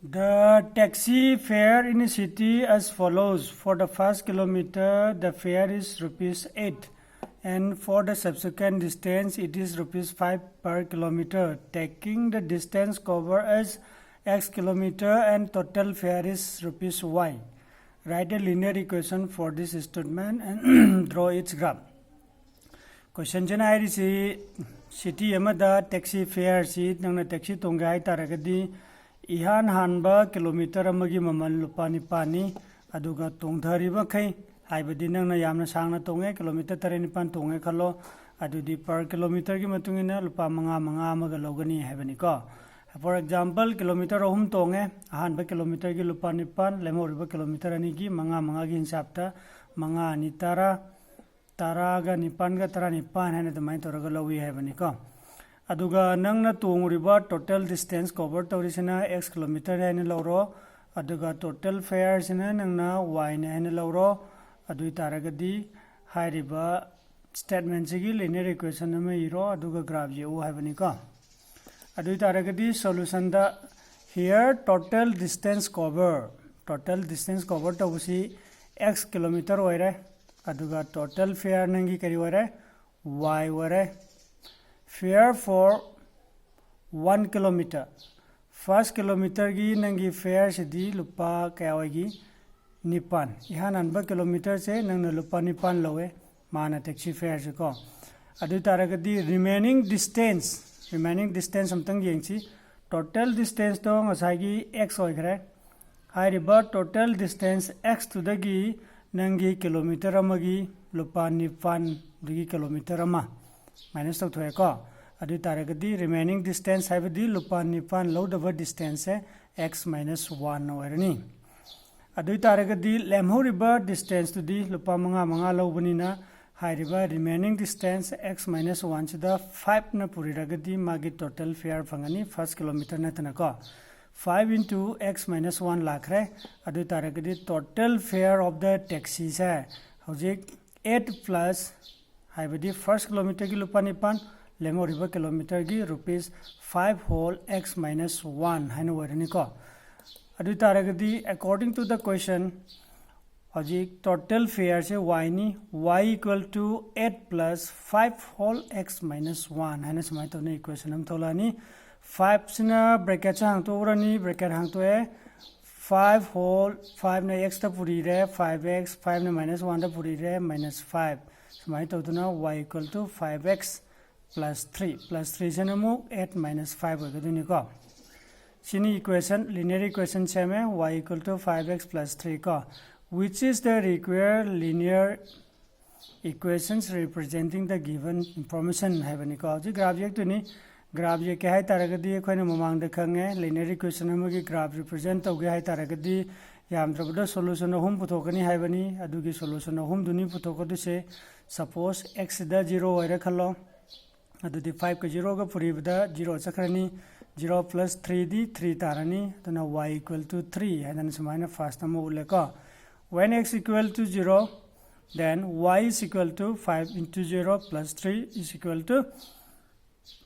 The taxi fare in the city as follows. For the first kilometer, the fare is rupees 8, and for the subsequent distance, it is rupees 5 per kilometer. Taking the distance covered as x kilometer and total fare is rupees y. Write a linear equation for this statement and draw its graph. Question jana hai si city amada taxi fare si nangna taxi tonga hai taragadi ihan hanba kilometer amagi mamal lupa nipani aduga tongthariba khai haibadi nangna yamna sangna tonge kilometer 35 tonge khalo adudi per kilometer gi matungina lupa manga amaga logani haibani ko. For example, kilometer ohum tonge hanba kilometer gi lupa nipan lemoriba kilometer ani gi manga gi hinsapta manga ani tara ga nipan ga tara nipan haina damai toraga lowi haibani ko. Aduga nangna tonguriba total distance cover taurisina x kilometer haina lawro aduga total fare sina nangna y na haina lawro adui taragadi hairiba statement sigi linear equation na me iro aduga graph je o haibani ko. Adui taragadi solution da here total distance cover tausi x kilometer oire aduga total fare nangi kari oire y oire. Fare for 1 kilometer. First kilometer gi nangi fare sidi lupa kaya wagi nipan. Ihan anba kilometer se nangna lupa nipan lowe mana taxi fare se ko. Adu taragadi remaining distance samtang yengsi total distance to ngasagi x oigre. Hairiba total distance x to dagi nangi kilometer amagi lupa nipan dagi kilometer ama. Minus to ko adu taragadi remaining distance haibadi lupa nipan low the distance x minus 1 oirani adu taragadi lemhoriba distance to di lupa manga low banina hairiba remaining distance x minus 1 sida 5 na puriragadi magi total fare phangani first kilometer na tanako 5 into x minus 1 lakhre adu taragadi total fare of the taxi sa hojik 8 plus haibadi first kilometer gi lupa nipan lemoriba kilometer gi rupees 5 whole x minus 1 haina warani ko adu taragadi according to the question hoji total fare se y ni y equal to 8 plus 5 whole x minus 1 haina samai to ne equation am tholani 5 sina bracket hang to urani bracket hang to 5 whole 5 na x ta puri re 5x 5 na minus 1 ta puri re minus 5 samai to na y equal to 5x plus 3 se namu 8 minus 5 hogaduni ko sini equation linear equation cheme y equal to 5x plus 3 ko which is the required linear equations representing the given information haibani ko ji graph ye to ni graph ye ke hai taragadi khoina mamang da khange linear equation amagi graph represent tauge hai taragadi yamdrabda solution ahum puthokani haibani adugi solution ahum duni puthokadu se suppose x da 0 oira khalo adudi 5 ka 0 ga puribda 0 chakrani 0 plus 3 di 3 tarani tana y equal to 3 hadan samaina first time uleka when x equal to 0 then y is equal to 5 into 0 plus 3 is equal to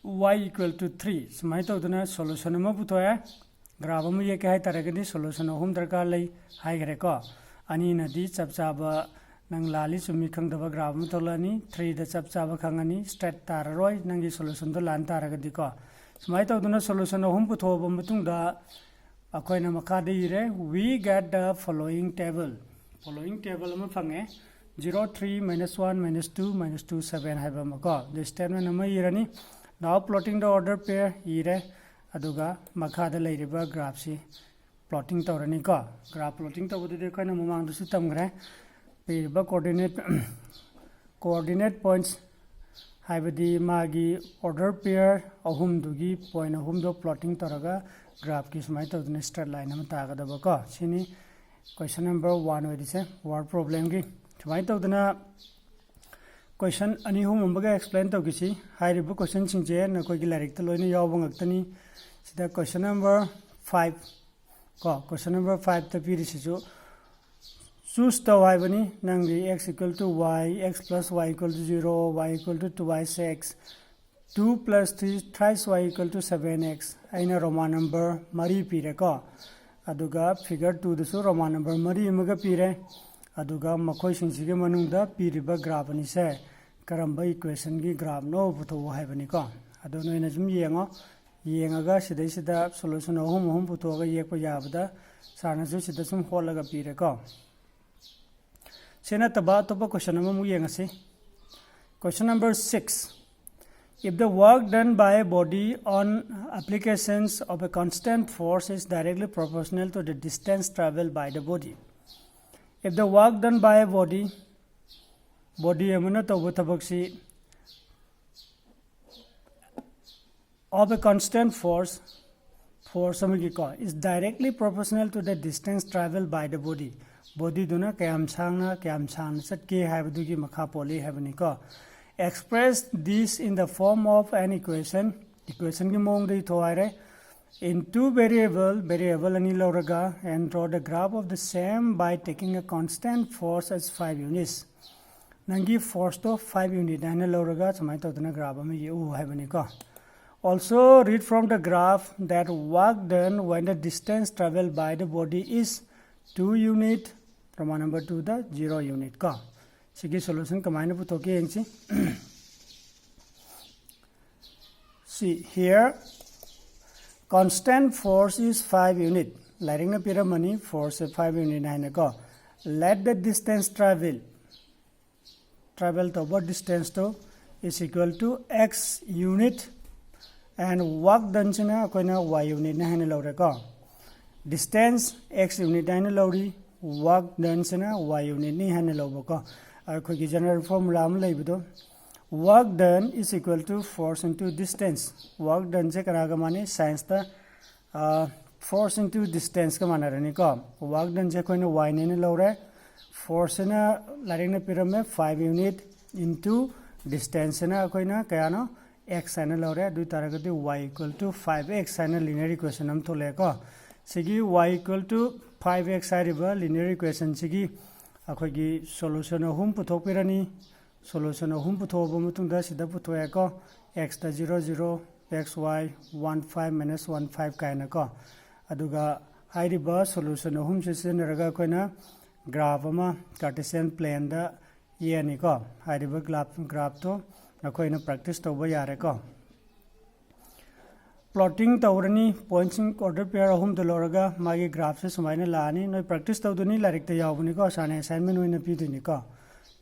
y equal to 3 samai to dana solution ma putoya graph mu ye kai taragadi solution ahum darkar lai hai gare ko ani nadi chapchaba nang lali sumi khangdaba graph mu tolani 3 da chapchaba khangani straight tararoi nangi solution to lan taragadi ko samai to dana solution ahum puthoba matungda akoina makha de ire we get the following table ma phange 0 3 minus 1 minus 2 minus 2 7 haiba mako the statement nama irani now plotting the order pair ire aduga makha da leiriba graph si plotting tawrani ko graph plotting tawdu de koina mamang du su tamgre periba coordinate points haibadi magi order pair ahum dugi point ahum do plotting taraga graph ki smai tawdune straight line am ta ga da ko sini question number 1 oidise word problem gi smai tawduna question ani hum ambaga explain tawgisi hairibu question singje na koi gi larik ta loina yaw bangaktani sida question number 5 ko question number 5 ta piri sijo choose the y bani nangi x equal to y x plus y equal to 0 y equal to 2y x 2 plus 3 thrice y equal to 7x aina roman number mari pire ko अदुगा figure 2 दसु Roman number मरी अमगा पीरे अदुगा मखोय सिंगसिगे मनुंगदा पीरिबा graph अनि से Karamba equation की graph no पुथो हायबनी को अदु नोइना जुम येंगो येंगागा सिदै सिदा solution अहुम अहुम पुथोगा येकपा याबदा सारनासु सिदा सुम होलगा पीरे को सेना तबा तोबा क्वेश्चन नंबर मु येंगसे question number 6 If the work done by a body on applications of a constant force is directly proportional to the distance traveled by the body. If the work done by a body amuna tawba thabaksi of a constant force amagi ko is directly proportional to the distance traveled by the body. Body duna kayam sangna satke haibadu gi makha poli haibani ko. Express this in the form of an equation ki mong dei thoare in two variable ani loraga and draw the graph of the same by taking a constant force as 5 units nangi force to 5 unit ana loraga samai to na graph ami ye u haibani ko also read from the graph that work done when the distance traveled by the body is 2 unit प्रमाण number 2 the 0 unit ko Sigi solution kamaina putoke yengsi. See here, constant force is 5 unit. Lighting na pira money force 5 unit na ko. Let the distance travel to what distance to is equal to x unit and work done china koina y unit na hane lore ko. Distance x unit na lori work done china y unit ni hane lobo ko. अखोगी general formula में लेबिदो work done is equal to force into distance work done से करागा माने science ता force into distance का माना रहनी को वर्क डन से कोई ने y ने लौरे फोर्स ना लारिंग ने पिरम में 5 यूनिट इनटू डिस्टेंस ना कोई ना क्या ना x ने लौरे दु तरह के y इक्वल टू 5x ने लीनियर इक्वेशन हम तो लेको सिगी y इक्वल टू 5x आरिबा लीनियर इक्वेशन सिगी अखोगी सॉल्यूशन अहुम पुथोपिरनी सॉल्यूशन अहुम पुथोबो मुतुंदा सिदा पुथोया को x ता 0 0 xy 1 5 minus 1 5 कायना को अदुगा हाइरिबा सॉल्यूशन अहुम से सेनरगा कोइना ग्राफ अमा कार्टेशियन प्लेन दा येनी को हाइरिबा ग्राफ तो नखोइना प्रैक्टिस तोबो यारे को प्लॉटिंग तौरनी पॉइंट्स ऑर्डर पेयर अहुम दलोरगा मागी ग्राफ से सुमाइना लानी नोय प्रैक्टिस तौदुनी लारिक त यावनी को साने असाइनमेंट होइना पीदुनी को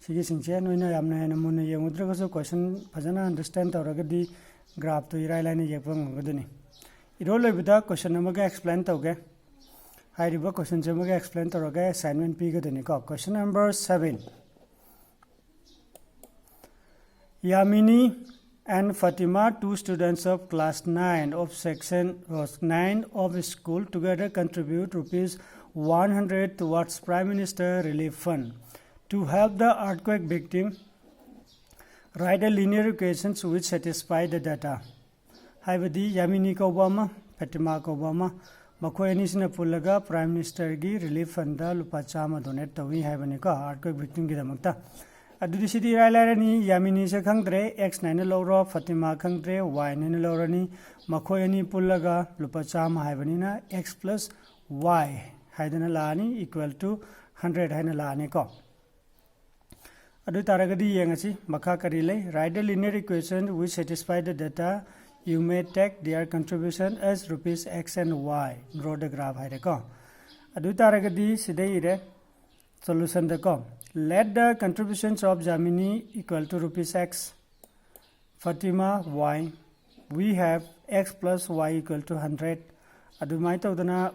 सिगे सिंचे नोइना यामना हेना मुन येमुद्रगा सो क्वेश्चन फजना अंडरस्टैंड तौरगा दी ग्राफ तो इराय लाइन येपंग गदुनी इरो लेबिदा क्वेश्चन नंबर एक्सप्लेन तौगे हाइरिबा क्वेश्चन से मगे एक्सप्लेन तौरगा असाइनमेंट पीगदुनी को question number 7 Yamini and Fatima, 2 students of class 9 of section 9 of school together contribute rupees 100 towards Prime Minister Relief Fund. To help the earthquake victim, write a linear equations which satisfy the data. Haibadi Yamini Kobama, Fatima Kobama, Makoyani Sina Pulaga, Prime Minister gi Relief Fund da Lupa Chama donate tawi Haibanika, earthquake victim Gidamakta. अदुदी सिदी रायलारनी यामिनी से खंगद्रे x 9 लौरो Fatima खंगद्रे y 9 लौरनी मखोयनी पुल्लगा लुपा चाम हाइबनीना x plus y हाइदना लानी equal to 100 हाइना लाने को अदु तारगदी येंगसी मखा करिले write the linear equation which satisfy the data you may take their contribution as rupees x and y draw the graph हाइरे को अदु तारगदी सिदे इरे सॉल्यूशन द को Let the contributions of Jamini equal to rupees x, Fatima y. We have x plus y equal to 100. Adumai to dana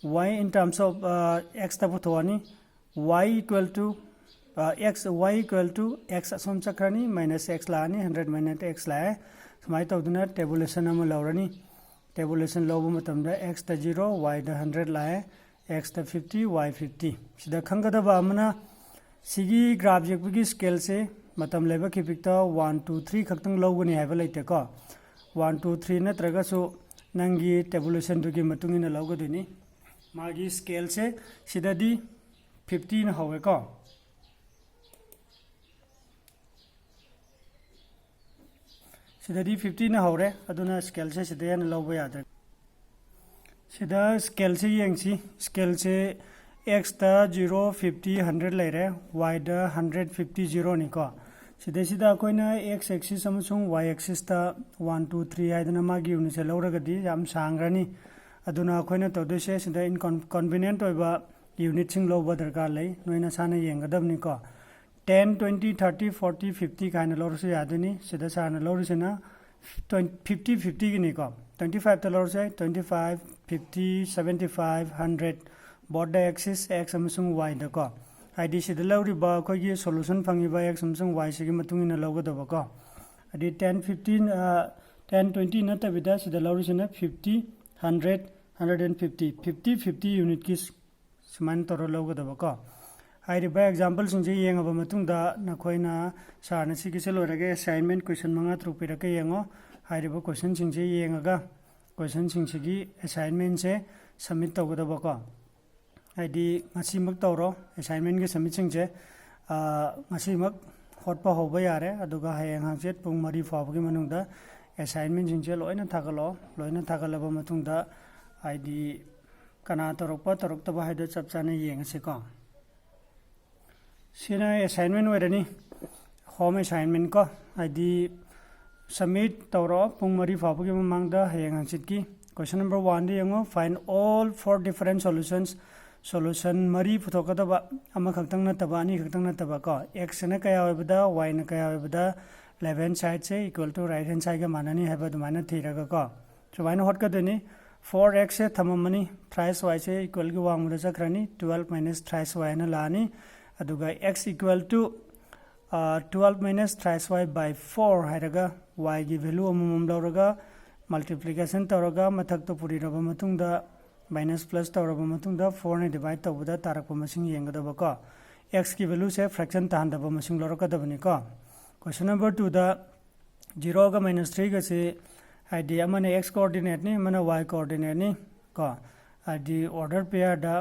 y in terms of x taputhwani y equal to x asum chakrani minus x lani 100 minus x la. Samai to dana tabulation am laurani tabulation lobo matamda x ta 0 y da 100 la. x ता 50 y 50 सिदा खंगदबा अमना सिगी graph जेकबगी scale से मतम लेबा खिपिकता 1 2 3 खक्तंग लौगनी हाइबा लेते को 1 2 3 नत्रगा सो नंगी tabulation दुगी मतुंगिना लौगदुनी मागी scale से सिदादी 50 न होवे को सिदादी 50 न होरे अदुना स्केल से सिदा न लौबा यादे सिदा स्केल से यंगसी स्केल से x दा 0 50 100 लेरे y दा 150 0 निको सिदा कोइना x एक्सिस अमसुंग y एक्सिस दा 1 2 3 हाइदना मागी यूनिट से लौरगदी याम सांग्रानी अदुना कोइना तोदसे सिदा इनकन्वीनियंट ओइबा यूनिट सिंग लौबा दरकार लै नोइना साना यंगदबनी को 10 20 30 40 50 काइना लौरसु यादनी सिदा साना लौरसिना 50 50 की निको 25 ता लौरसे 25 50 75 100 बोर्ड द एक्सिस x अमसुंग y दको आईडी सिदा लौरिबा कोइगी सॉल्यूशन फंगिबा x अमसुंग y सिगी मतुंगिना लौगदबको आदि 10 15 10 20 नतबिदा सिदा लौरिसिना 50 100 150 50 50 यूनिट की सुमान तोरो लौगदबको हाइरिबा एग्जांपल सिंजे येंगबा मतुंगदा नखोइना सारना सिगी से लोरगे असाइनमेंट क्वेश्चन मंगा त्रुपिरके येंगो हाइरिबा क्वेश्चन सिंजे येंगगा क्वेश्चन सिंसिगी असाइनमेंट से सबमिट तौगदबको आईडी ngasimak tawro assignment ge submit singje ngasimak hotpa hoba yare aduga hayang hangset pung mari fawgi manungda assignment singje loina thagalaba matungda ID कना तरokpa toroktaba haida chapchana yengase ko sina assignment werani home assignment ko ID submit tawro pung mari fawgi mamangda hayang hangset ki question number 1 de yengo find all four different solution mari puthokadaba ama khakhtang nataba ani khakhtang nataba ko x na kaya hoibada y na kaya hoibada left hand side se equal to right hand side ga manani haiba dumana thiraga ko so why not hot ka deni 4x se thamamani thrice y se equal gi wangmuda chakrani 12 minus thrice y na lani aduga x equal to 12 minus thrice y by 4 hairaga y gi value amum lawraga multiplication tawraga mathak to puri raba matungda minus plus tawraba matungda 4 ne divide tawbada tarakpa masing yengadaba ko x ki value se fraction tahandaba masing lawrakadabani ko question number 2 da 0 ga minus 3 ga se id amane x coordinate ni mana y coordinate ni ko id order pair da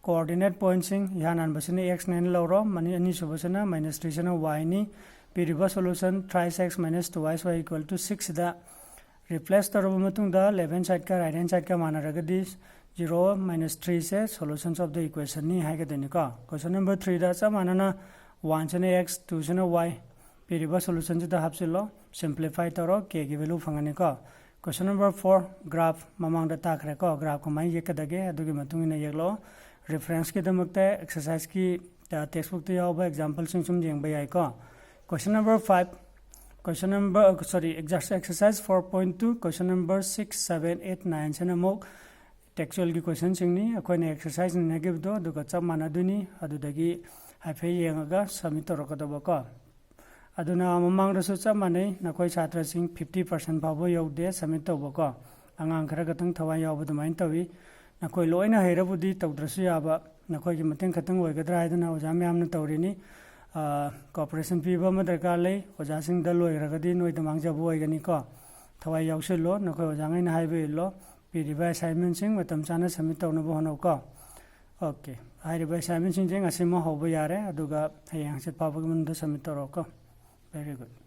coordinate point sing yanan basine x 9 lawro mani ani subasana minus 3 sana y ni piriba solution thrice x minus 2y equal to 6 da replace तरब मतुंगदा left hand side का right hand side का माना रगदी 0 minus 3 से solutions of the equation ni high के का question number 3 दा सा माना 1 से x 2 से y पिरिबा solution से दा हापसिलो simplify तरो k की value फंगने का question number 4 graph ममांग दा ताखरे का graph को माई ये कदगे अदुगे मतुंगी ने येलो reference के दमकते exercise की textbook ते याव बा example सिंग सुम जेंग बयाई का question number 5 question number exercise 4.2 question number 6 7 8 9 से नमोक textual की question सिंगनी अकोने exercise ने गिव दो दुका चप माना दुनी अदुदगी हाइफे येंगगा सबमिट तोरकदबको अदुना ममांग रसु चप माने नकोय छात्र सिंग 50% फाबो यौदे सबमिट तोबको अंगांग खरा गतंग थवा यावब दुमाइन तवी नकोय लोइना हेरबुदी तौद्रसु याबा नकोय की मतंग खतंग ओइगद्रा हाइदना ओजा म्यामना तौरिनी cooperation piba ma darkar lei oja sing da loi ragadi noi da mangja boi gani ko thawai yausel lo nakoi oja ngai na haibe lo piriba assignment sing matam chana submit tawna bo hono ko okay haiba assignment sing jeng asima hobo yare aduga hayang set pabu mun da submit toro ko very good